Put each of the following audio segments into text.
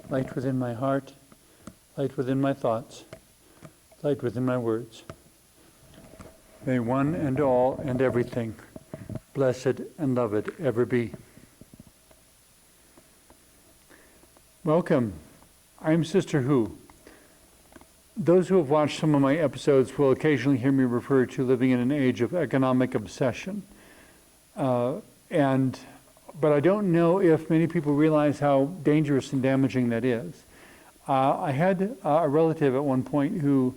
light within my heart, light within my thoughts, light within my words. May one and all and everything, blessed and loved, ever be. Welcome. I'm Sister Who. Those who have watched some of my episodes will occasionally hear me refer to living in an age of economic obsession. But I don't know if many people realize how dangerous and damaging that is. I had a relative at one point who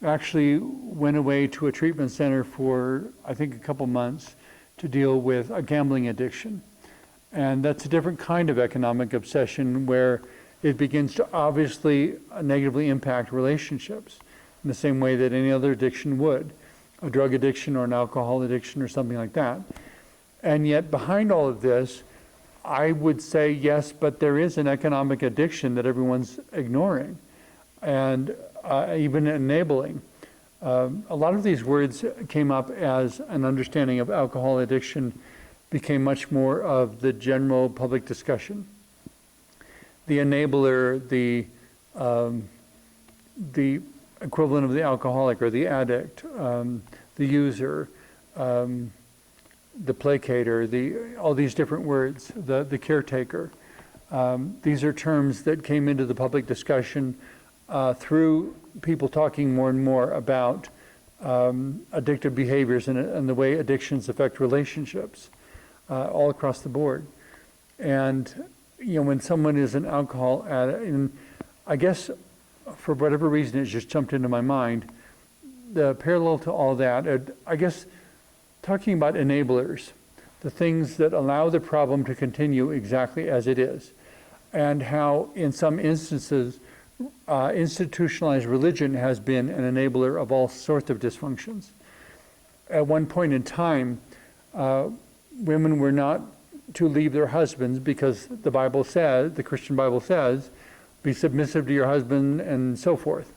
actually went away to a treatment center for, I think, a couple months to deal with a gambling addiction. And that's a different kind of economic obsession where it begins to obviously negatively impact relationships in the same way that any other addiction would, a drug addiction or an alcohol addiction or something like that. And yet behind all of this, I would say yes, but there is an economic addiction that everyone's ignoring and even enabling. A lot of these words came up as an understanding of alcohol addiction became much more of the general public discussion. The enabler, the equivalent of the alcoholic or the addict, the user, the placator, all these different words, the caretaker. These are terms that came into the public discussion through people talking more and more about addictive behaviors and the way addictions affect relationships all across the board. And when someone is an alcohol addict, and I guess for whatever reason it just jumped into my mind, the parallel to all that, I guess talking about enablers, the things that allow the problem to continue exactly as it is, and how in some instances institutionalized religion has been an enabler of all sorts of dysfunctions. At one point in time, women were not to leave their husbands because the Bible says, the Christian Bible says, be submissive to your husband and so forth.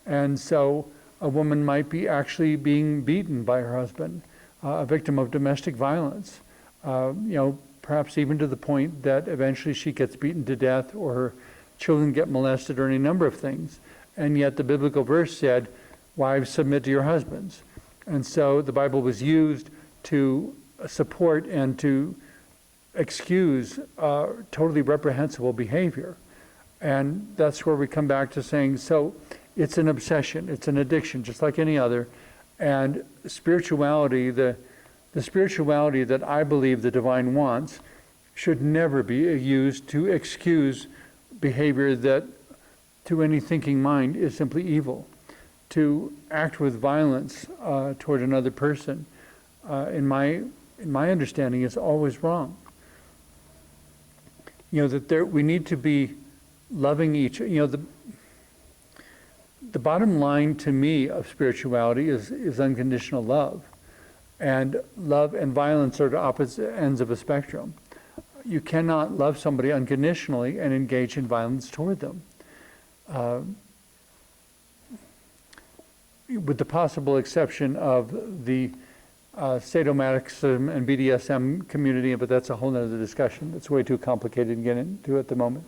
And so a woman might be actually being beaten by her husband, a victim of domestic violence, perhaps even to the point that eventually she gets beaten to death or her children get molested or any number of things. And yet the biblical verse said, wives, submit to your husbands. And so the Bible was used to support and to excuse totally reprehensible behavior. And that's where we come back to saying, so it's an obsession, it's an addiction, just like any other. And spirituality, the spirituality that I believe the divine wants, should never be used to excuse behavior that to any thinking mind is simply evil. To act with violence toward another person, in my understanding, is always wrong. That we need to be loving each. The bottom line to me of spirituality is unconditional love, and love and violence are the opposite ends of a spectrum. You cannot love somebody unconditionally and engage in violence toward them. With the possible exception of the sadomasochism and BDSM community, but that's a whole other discussion. It's way too complicated to get into at the moment.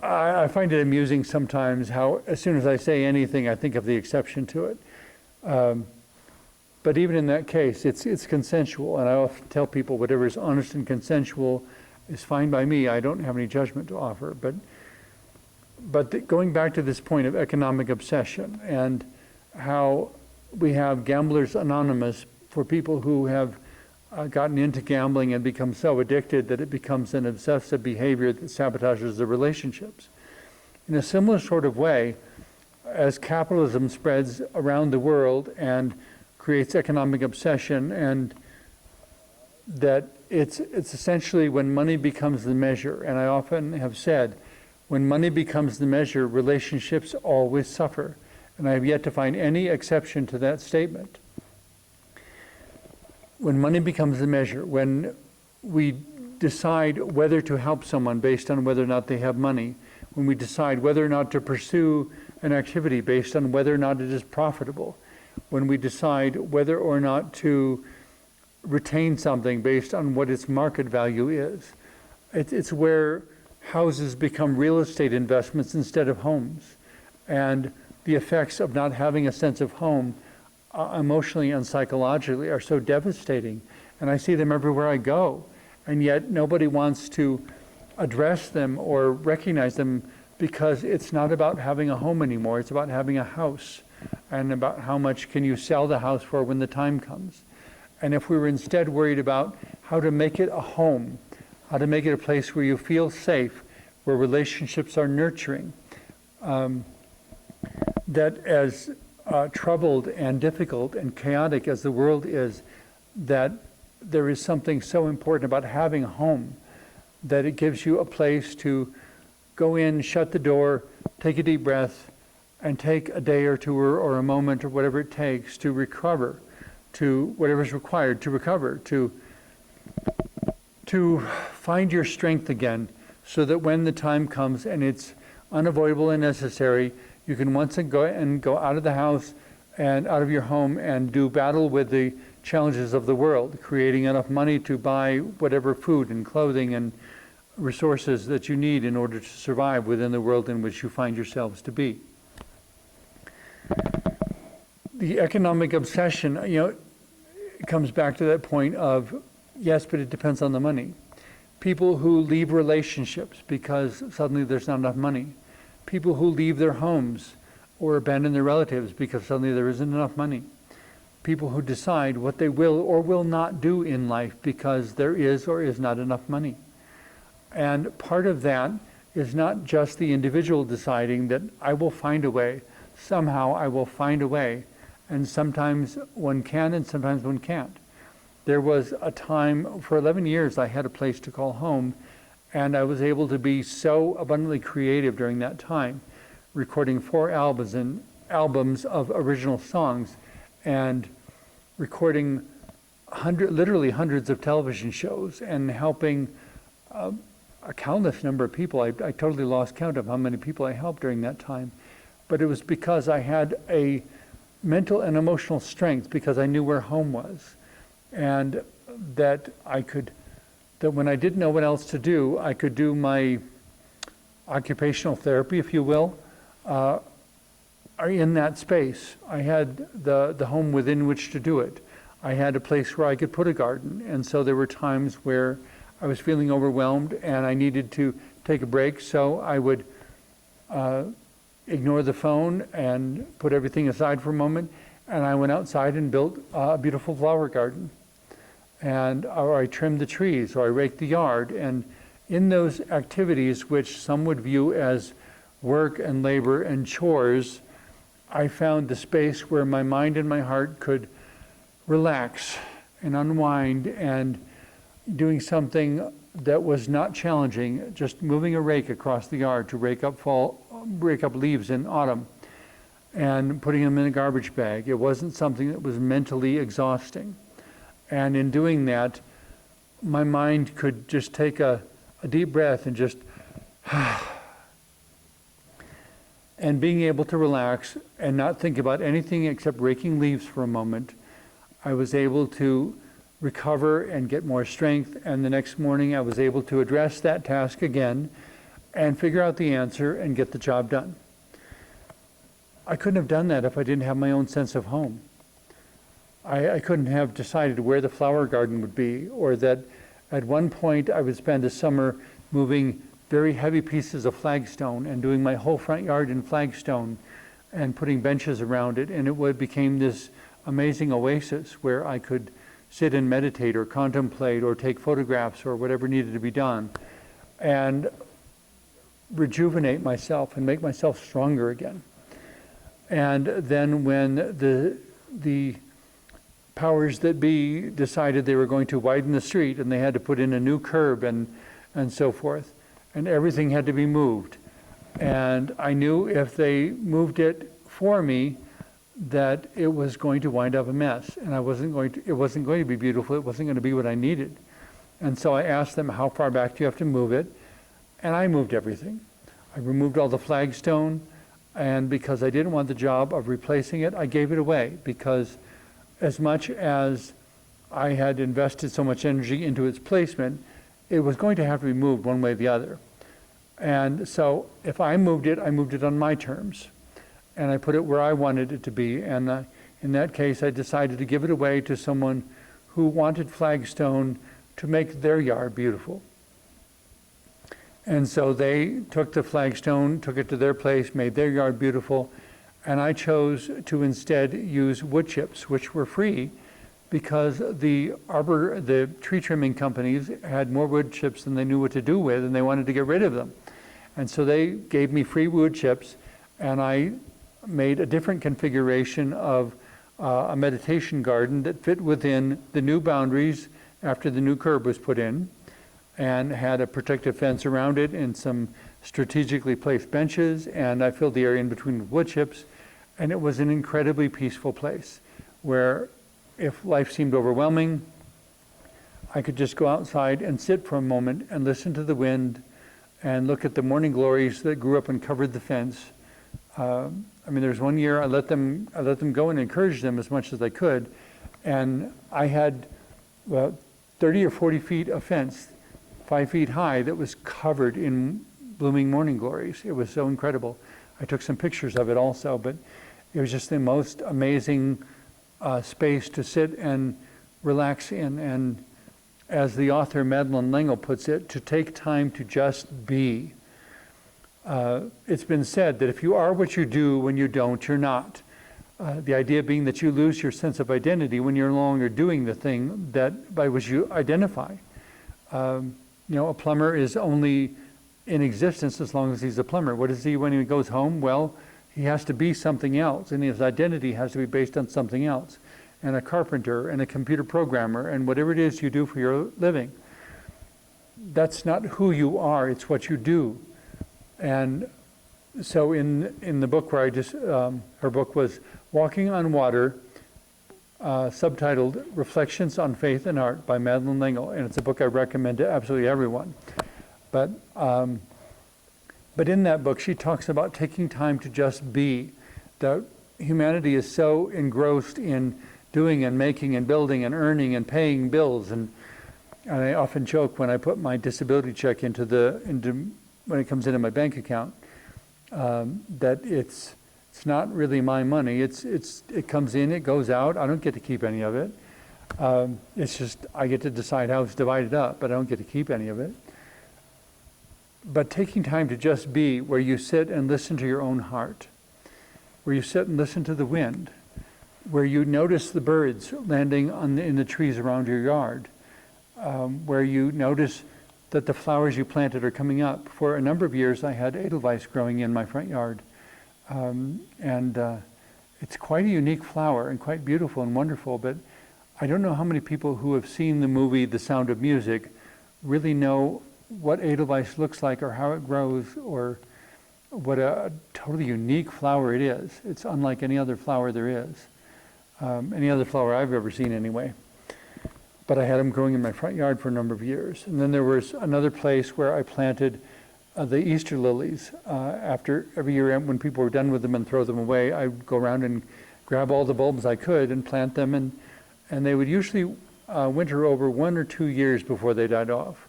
I find it amusing sometimes how as soon as I say anything, I think of the exception to it. But even in that case, it's consensual, and I often tell people whatever is honest and consensual is fine by me. I don't have any judgment to offer. But going back to this point of economic obsession and how we have Gamblers Anonymous for people who have gotten into gambling and become so addicted that it becomes an obsessive behavior that sabotages the relationships. In a similar sort of way, as capitalism spreads around the world and creates economic obsession, and that it's essentially when money becomes the measure, and I often have said, when money becomes the measure, relationships always suffer. And I have yet to find any exception to that statement. When money becomes the measure, when we decide whether to help someone based on whether or not they have money, when we decide whether or not to pursue an activity based on whether or not it is profitable, when we decide whether or not to retain something based on what its market value is, it's where houses become real estate investments instead of homes. And the effects of not having a sense of home emotionally and psychologically are so devastating. And I see them everywhere I go. And yet nobody wants to address them or recognize them, because it's not about having a home anymore. It's about having a house, and about how much can you sell the house for when the time comes. And if we were instead worried about how to make it a home, how to make it a place where you feel safe, where relationships are nurturing, that as troubled and difficult and chaotic as the world is, that there is something so important about having a home, that it gives you a place to go in, shut the door, take a deep breath, and take a day or two or a moment or whatever it takes to recover, to whatever's required to recover, to find your strength again, so that when the time comes and it's unavoidable and necessary, you can once again go out of the house and out of your home and do battle with the challenges of the world, creating enough money to buy whatever food and clothing and resources that you need in order to survive within the world in which you find yourselves to be. The economic obsession, it comes back to that point of, yes, but it depends on the money. People who leave relationships because suddenly there's not enough money. People who leave their homes or abandon their relatives because suddenly there isn't enough money. People who decide what they will or will not do in life because there is or is not enough money. And part of that is not just the individual deciding that I will find a way, somehow I will find a way, and sometimes one can and sometimes one can't. There was a time, for 11 years, I had a place to call home, and I was able to be so abundantly creative during that time, recording 4 albums of original songs, and recording literally hundreds of television shows, and helping a countless number of people. I totally lost count of how many people I helped during that time. But it was because I had a mental and emotional strength, because I knew where home was. And that when I didn't know what else to do, I could do my occupational therapy, if you will, in that space. I had the home within which to do it. I had a place where I could put a garden. And so there were times where I was feeling overwhelmed and I needed to take a break, so I would ignore the phone and put everything aside for a moment, and I went outside and built a beautiful flower garden. Or I trimmed the trees, or I raked the yard. And in those activities, which some would view as work and labor and chores, I found the space where my mind and my heart could relax and unwind, and doing something that was not challenging, just moving a rake across the yard to rake up leaves in autumn and putting them in a garbage bag. It wasn't something that was mentally exhausting. And in doing that, my mind could just take a deep breath and just and being able to relax and not think about anything except raking leaves for a moment, I was able to recover and get more strength. And the next morning I was able to address that task again and figure out the answer and get the job done. I couldn't have done that if I didn't have my own sense of home. I couldn't have decided where the flower garden would be, or that at one point I would spend a summer moving very heavy pieces of flagstone and doing my whole front yard in flagstone and putting benches around it, and it became this amazing oasis where I could sit and meditate or contemplate or take photographs or whatever needed to be done and rejuvenate myself and make myself stronger again. And then when the powers that be decided they were going to widen the street and they had to put in a new curb and so forth, and everything had to be moved. And I knew if they moved it for me that it was going to wind up a mess, and it wasn't going to be beautiful. It wasn't going to be what I needed. And so I asked them, how far back do you have to move it? And I moved everything. I removed all the flagstone, and because I didn't want the job of replacing it, I gave it away, because as much as I had invested so much energy into its placement, it was going to have to be moved one way or the other. And so if I moved it on my terms. And I put it where I wanted it to be. And in that case, I decided to give it away to someone who wanted flagstone to make their yard beautiful. And so they took the flagstone, took it to their place, made their yard beautiful. And I chose to instead use wood chips, which were free, because the tree trimming companies had more wood chips than they knew what to do with, and they wanted to get rid of them. And so they gave me free wood chips, and I made a different configuration of a meditation garden that fit within the new boundaries after the new curb was put in, and had a protective fence around it and some strategically placed benches, and I filled the area in between with wood chips, and it was an incredibly peaceful place where if life seemed overwhelming, I could just go outside and sit for a moment and listen to the wind and look at the morning glories that grew up and covered the fence. I mean, there's one year I let them go and encourage them as much as I could, and I had 30 or 40 feet of fence, 5 feet high, that was covered in blooming morning glories. It was so incredible. I took some pictures of it also, but it was just the most amazing space to sit and relax in. And as the author Madeleine L'Engle puts it, to take time to just be. It's been said that if you are what you do when you don't, you're not. The idea being that you lose your sense of identity when you're no longer doing the thing that by which you identify. A plumber is only in existence as long as he's a plumber. What is he when he goes home? Well, he has to be something else, and his identity has to be based on something else. And a carpenter, and a computer programmer, and whatever it is you do for your living. That's not who you are, it's what you do. And so in the book where her book was Walking on Water, subtitled Reflections on Faith and Art by Madeleine L'Engle, and it's a book I recommend to absolutely everyone. But in that book, she talks about taking time to just be. That humanity is so engrossed in doing and making and building and earning and paying bills, and I often joke when I put my disability check into when it comes into my bank account, that it's not really my money. It comes in, it goes out. I don't get to keep any of it. It's just I get to decide how it's divided up, but I don't get to keep any of it. But taking time to just be, where you sit and listen to your own heart, where you sit and listen to the wind, where you notice the birds landing in the trees around your yard, where you notice that the flowers you planted are coming up. For a number of years, I had Edelweiss growing in my front yard. It's quite a unique flower and quite beautiful and wonderful, but I don't know how many people who have seen the movie The Sound of Music really know what Edelweiss looks like or how it grows or what a totally unique flower it is. It's unlike any other flower there is. Any other flower I've ever seen anyway. But I had them growing in my front yard for a number of years. And then there was another place where I planted the Easter lilies. After every year when people were done with them and throw them away, I'd go around and grab all the bulbs I could and plant them. And they would usually winter over 1 or 2 years before they died off.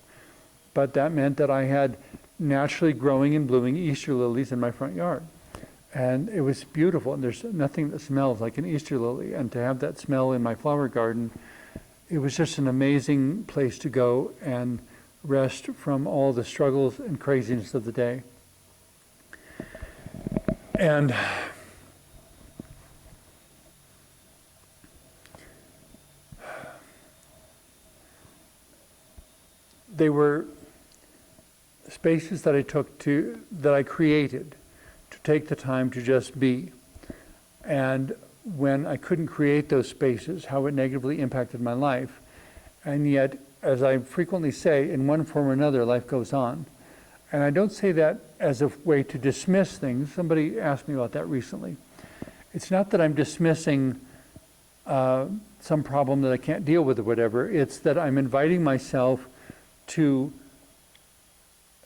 But that meant that I had naturally growing and blooming Easter lilies in my front yard. And it was beautiful, and there's nothing that smells like an Easter lily. And to have that smell in my flower garden, it was just an amazing place to go and rest from all the struggles and craziness of the day. And they were spaces that I created to take the time to just be. And when I couldn't create those spaces, how it negatively impacted my life. And yet, as I frequently say, in one form or another, life goes on. And I don't say that as a way to dismiss things. Somebody asked me about that recently. It's not that I'm dismissing some problem that I can't deal with or whatever. It's that I'm inviting myself to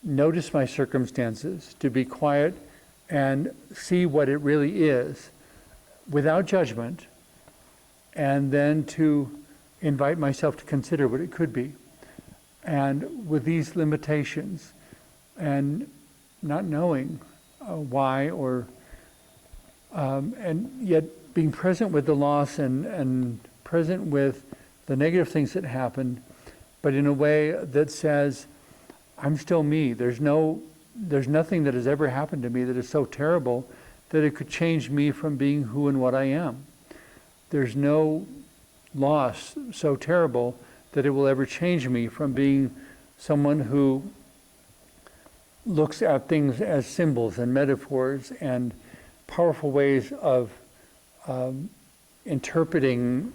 notice my circumstances, to be quiet and see what it really is without judgment, and then to invite myself to consider what it could be. And with these limitations, and not knowing why, or and yet being present with the loss and present with the negative things that happen, but in a way that says, I'm still me. There's nothing that has ever happened to me that is so terrible that it could change me from being who and what I am. There's no loss so terrible that it will ever change me from being someone who looks at things as symbols and metaphors and powerful ways of interpreting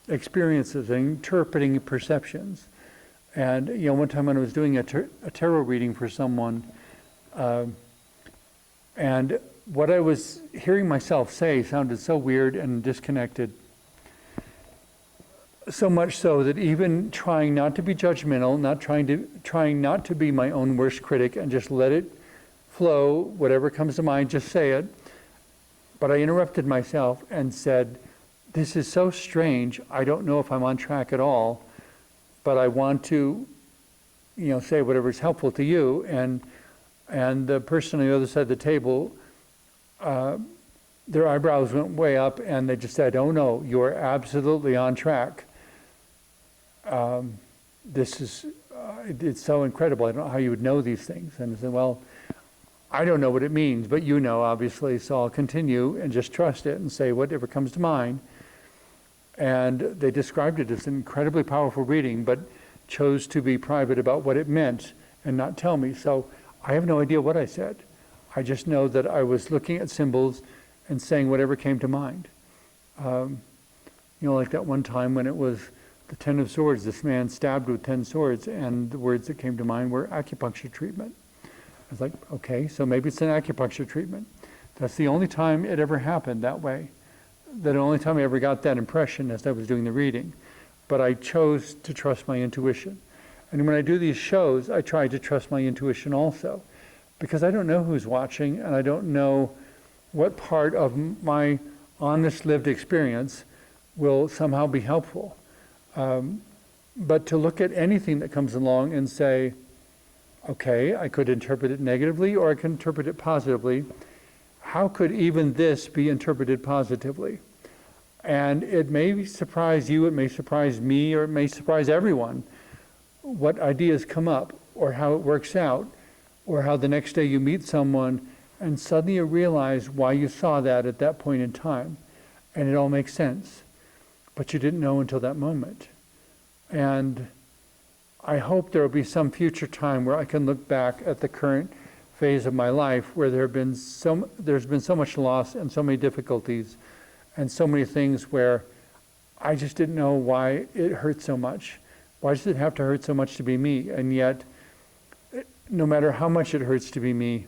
experiences and interpreting perceptions. And one time when I was doing a tarot reading for someone, and what I was hearing myself say sounded so weird and disconnected. So much so that even trying not to be judgmental, trying not to be my own worst critic and just let it flow, whatever comes to mind, just say it. But I interrupted myself and said, this is so strange. I don't know if I'm on track at all, but I want to, say whatever's helpful to you. And the person on the other side of the table, their eyebrows went way up and they just said, oh no, you're absolutely on track. This is, it's so incredible. I don't know how you would know these things. And I said, well, I don't know what it means, but you know, obviously, so I'll continue and just trust it and say whatever comes to mind. And they described it as an incredibly powerful reading, but chose to be private about what it meant and not tell me. So I have no idea what I said. I just know that I was looking at symbols and saying whatever came to mind. Like that one time when it was the 10 of Swords, this man stabbed with 10 swords, and the words that came to mind were acupuncture treatment. I was like, okay, so maybe it's an acupuncture treatment. That's the only time it ever happened that way. The only time I ever got that impression as I was doing the reading. But I chose to trust my intuition. And when I do these shows, I try to trust my intuition also. Because I don't know who's watching, and I don't know what part of my honest lived experience will somehow be helpful. But to look at anything that comes along and say, okay, I could interpret it negatively or I can interpret it positively. How could even this be interpreted positively? And it may surprise you, it may surprise me, or it may surprise everyone what ideas come up or how it works out, or how the next day you meet someone and suddenly you realize why you saw that at that point in time. And it all makes sense. But you didn't know until that moment. And I hope there will be some future time where I can look back at the current phase of my life where there's been so much loss and so many difficulties and so many things where I just didn't know why it hurt so much. Why does it have to hurt so much to be me? And yet, no matter how much it hurts to be me,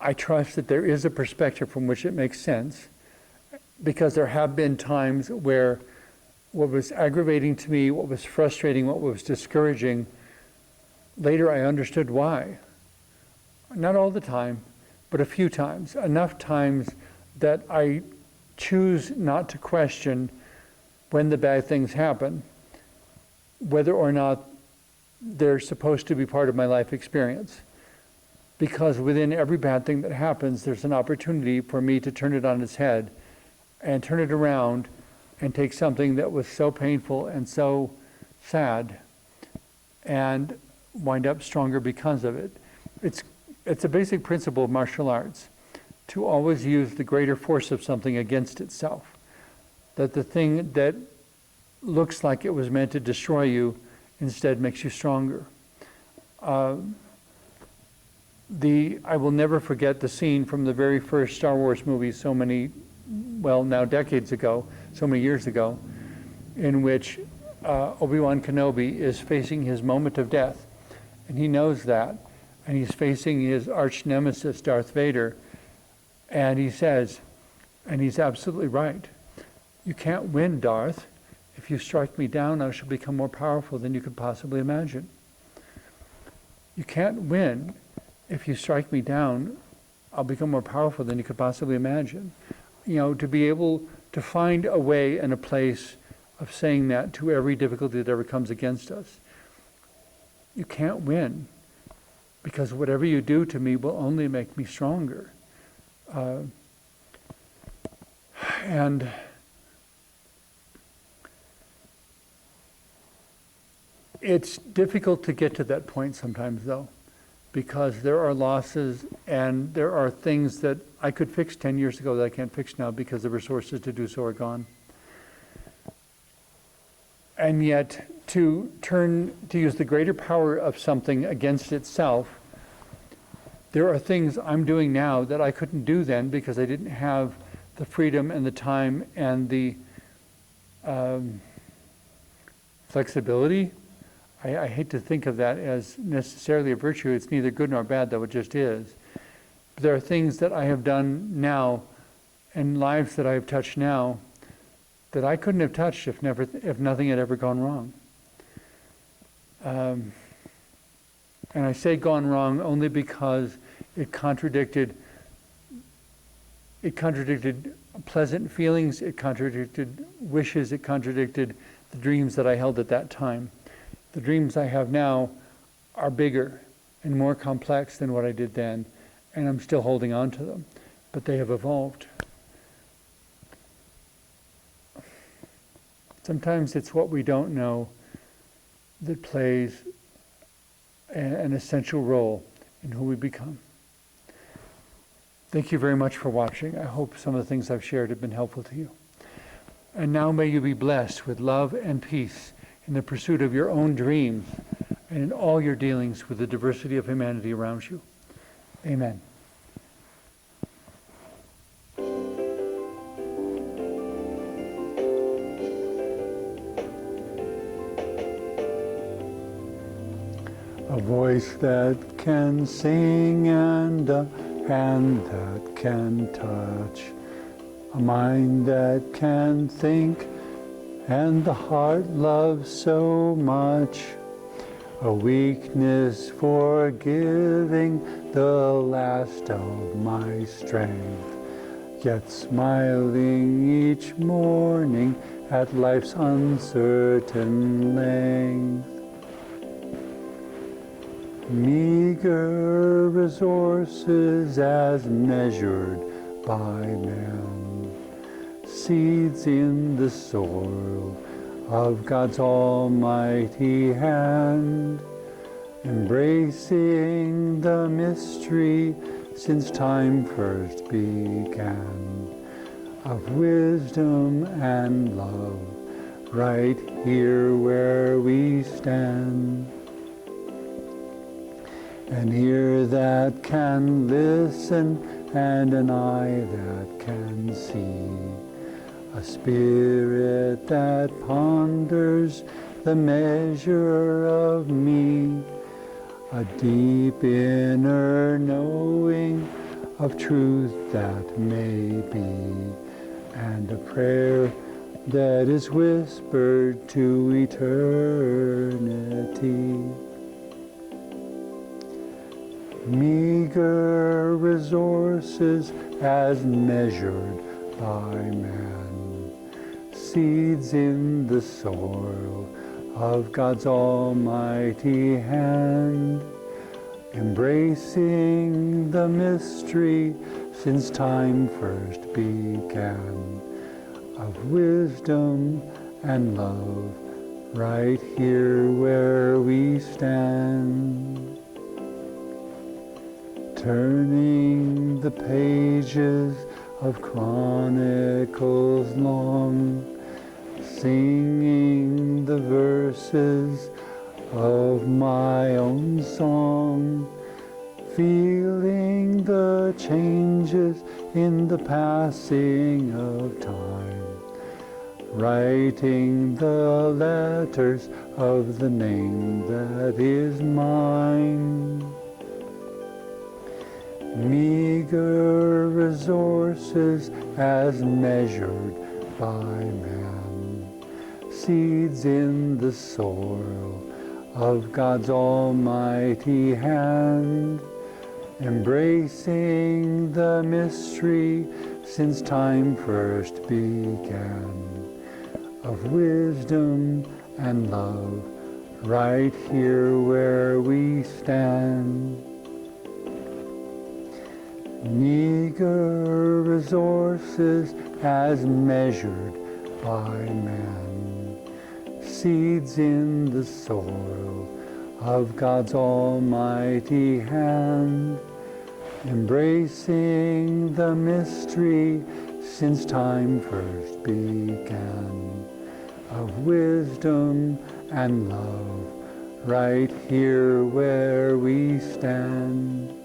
I trust that there is a perspective from which it makes sense, because there have been times where what was aggravating to me, what was frustrating, what was discouraging, later I understood why. Not all the time, but a few times. Enough times that I choose not to question when the bad things happen, whether or not they're supposed to be part of my life experience. Because within every bad thing that happens, there's an opportunity for me to turn it on its head and turn it around and take something that was so painful and so sad and wind up stronger because of it. It's a basic principle of martial arts to always use the greater force of something against itself. That the thing that looks like it was meant to destroy you instead makes you stronger. I will never forget the scene from the very first Star Wars movie now decades ago, so many years ago, in which Obi-Wan Kenobi is facing his moment of death. And he knows that. And he's facing his arch nemesis, Darth Vader. And he says, and he's absolutely right, you can't win, Darth. If you strike me down, I shall become more powerful than you could possibly imagine. You can't win. If you strike me down, I'll become more powerful than you could possibly imagine. To be able to find a way and a place of saying that to every difficulty that ever comes against us. you can't win, because whatever you do to me will only make me stronger. And it's difficult to get to that point sometimes, though, because there are losses and there are things that I could fix 10 years ago that I can't fix now because the resources to do so are gone. And yet, to use the greater power of something against itself, there are things I'm doing now that I couldn't do then because I didn't have the freedom and the time and the flexibility. I hate to think of that as necessarily a virtue. It's neither good nor bad, though it just is. But there are things that I have done now and lives that I have touched now that I couldn't have touched if nothing had ever gone wrong. And I say gone wrong only because it contradicted pleasant feelings, it contradicted wishes, it contradicted the dreams that I held at that time. The dreams I have now are bigger and more complex than what I did then, and I'm still holding on to them, but they have evolved. Sometimes it's what we don't know that plays an essential role in who we become. Thank you very much for watching. I hope some of the things I've shared have been helpful to you. And now may you be blessed with love and peace in the pursuit of your own dreams and in all your dealings with the diversity of humanity around you. Amen. A voice that can sing and a hand that can touch, a mind that can think and the heart loves so much, a weakness for giving the last of my strength, yet smiling each morning at life's uncertain length. Meager resources as measured by man, seeds in the soil of God's almighty hand, embracing the mystery since time first began, of wisdom and love, right here where we stand. An ear that can listen and an eye that can see, a spirit that ponders the measure of me, a deep inner knowing of truth that may be, and a prayer that is whispered to eternity. Meager resources as measured by man, seeds in the soil of God's almighty hand, embracing the mystery since time first began, of wisdom and love right here where we stand. Turning the pages of chronicles long, singing the verses of my own song, feeling the changes in the passing of time, writing the letters of the name that is mine. Meager resources as measured by man, seeds in the soil of God's almighty hand, embracing the mystery since time first began, of wisdom and love right here where we stand. Meager resources as measured by man, seeds in the soil of God's almighty hand, embracing the mystery since time first began, of wisdom and love, right here where we stand.